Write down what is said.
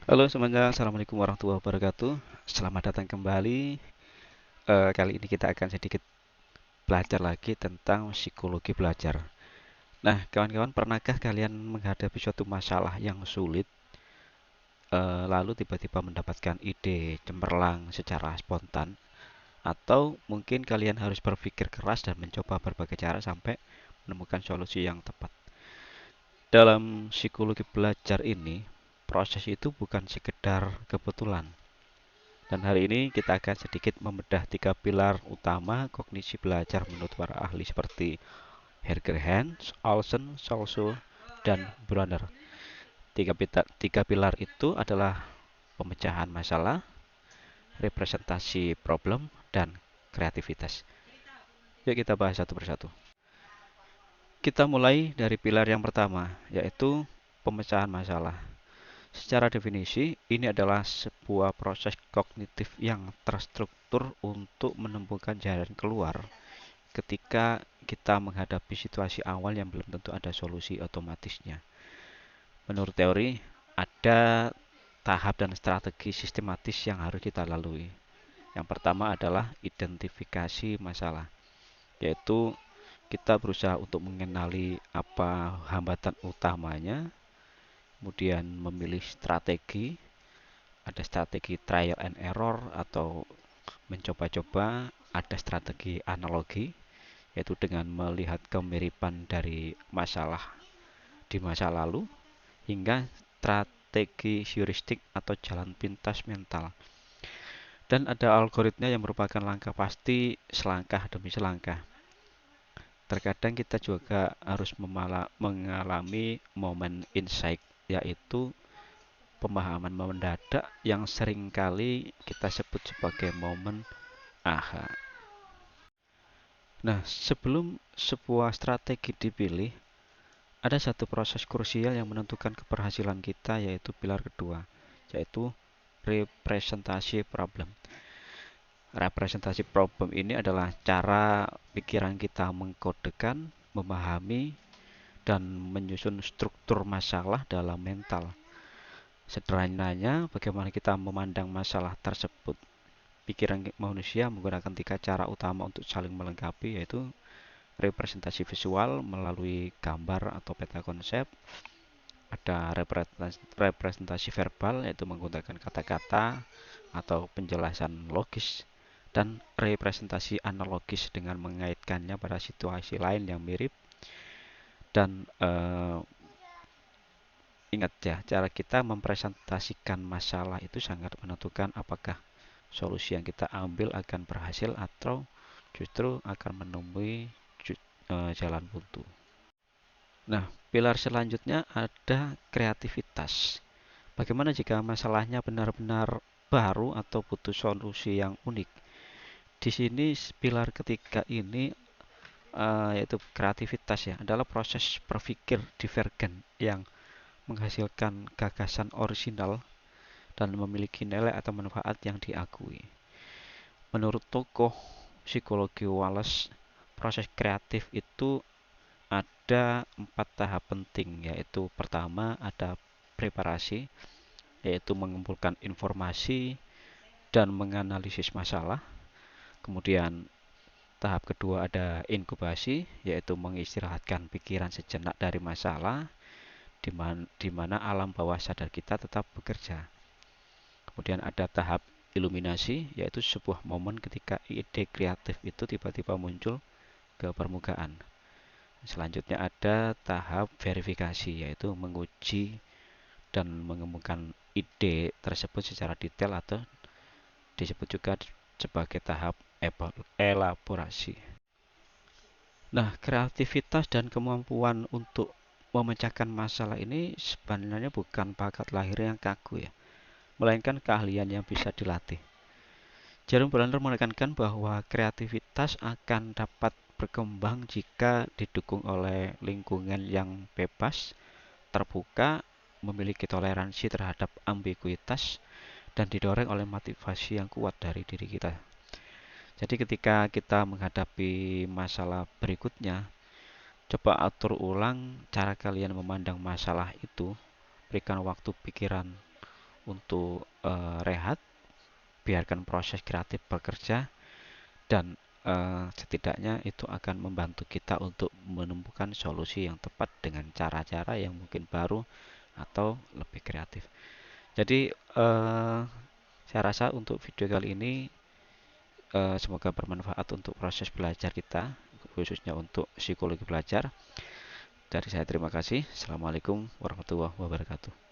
Halo semuanya, Assalamualaikum warahmatullahi wabarakatuh. Selamat datang kembali. Kali ini kita akan sedikit belajar lagi tentang psikologi belajar. Nah, kawan-kawan, pernahkah kalian menghadapi suatu masalah yang sulit, lalu tiba-tiba mendapatkan ide cemerlang secara spontan, atau mungkin kalian harus berpikir keras dan mencoba berbagai cara sampai menemukan solusi yang tepat? Dalam psikologi belajar ini, proses itu bukan sekedar kebetulan. Dan hari ini kita akan sedikit membedah tiga pilar utama kognisi belajar menurut para ahli seperti Herger Hans, Olsen, Salso, dan Bronner. Tiga pilar itu adalah pemecahan masalah, representasi problem, dan kreativitas. Yuk kita bahas satu persatu. Kita mulai dari pilar yang pertama, yaitu pemecahan masalah. Secara definisi, ini adalah sebuah proses kognitif yang terstruktur untuk menemukan jalan keluar ketika kita menghadapi situasi awal yang belum tentu ada solusi otomatisnya. Menurut teori, ada tahap dan strategi sistematis yang harus kita lalui. Yang pertama adalah identifikasi masalah, yaitu kita berusaha untuk mengenali apa hambatan utamanya, kemudian memilih strategi, ada strategi trial and error atau mencoba-coba, ada strategi analogi, yaitu dengan melihat kemiripan dari masalah di masa lalu, hingga strategi heuristik atau jalan pintas mental. Dan ada algoritma yang merupakan langkah pasti selangkah demi selangkah. Terkadang kita juga harus mengalami momen insight, yaitu pemahaman mendadak yang seringkali kita sebut sebagai momen aha. Nah, sebelum sebuah strategi dipilih, ada satu proses krusial yang menentukan keberhasilan kita, yaitu pilar kedua, yaitu representasi problem. Representasi problem ini adalah cara pikiran kita mengkodekan, memahami, dan menyusun struktur masalah dalam mental. Sederhananya, bagaimana kita memandang masalah tersebut. Pikiran manusia menggunakan tiga cara utama untuk saling melengkapi, yaitu representasi visual melalui gambar atau peta konsep, ada representasi verbal yaitu menggunakan kata-kata atau penjelasan logis, dan representasi analogis dengan mengaitkannya pada situasi lain yang mirip. Dan ingat ya, cara kita mempresentasikan masalah itu sangat menentukan apakah solusi yang kita ambil akan berhasil atau justru akan menemui jalan buntu. Nah, pilar selanjutnya ada kreativitas. Bagaimana jika masalahnya benar-benar baru atau butuh solusi yang unik? Di sini pilar ketiga ini yaitu kreativitas ya, adalah proses berpikir divergen yang menghasilkan gagasan orisinal dan memiliki nilai atau manfaat yang diakui. Menurut tokoh psikologi Wallace, proses kreatif itu ada 4 tahap penting, yaitu pertama ada preparasi, yaitu mengumpulkan informasi dan menganalisis masalah. Kemudian tahap kedua ada inkubasi, yaitu mengistirahatkan pikiran sejenak dari masalah, di mana alam bawah sadar kita tetap bekerja. Kemudian ada tahap iluminasi, yaitu sebuah momen ketika ide kreatif itu tiba-tiba muncul ke permukaan. Selanjutnya ada tahap verifikasi, yaitu menguji dan mengembangkan ide tersebut secara detail atau disebut juga sebagai tahap elaborasi. Nah, kreativitas dan kemampuan untuk memecahkan masalah ini sebenarnya bukan bakat lahir yang kaku ya, melainkan keahlian yang bisa dilatih. Jerome Belanger menekankan bahwa kreativitas akan dapat berkembang jika didukung oleh lingkungan yang bebas, terbuka, memiliki toleransi terhadap ambiguitas, dan didorong oleh motivasi yang kuat dari diri kita. Jadi ketika kita menghadapi masalah berikutnya, coba atur ulang cara kalian memandang masalah itu, berikan waktu pikiran untuk rehat, biarkan proses kreatif bekerja, dan setidaknya itu akan membantu kita untuk menemukan solusi yang tepat dengan cara-cara yang mungkin baru atau lebih kreatif. Jadi saya rasa untuk video kali ini semoga bermanfaat untuk proses belajar kita, khususnya untuk psikologi belajar. Dari saya terima kasih. Assalamualaikum warahmatullahi wabarakatuh.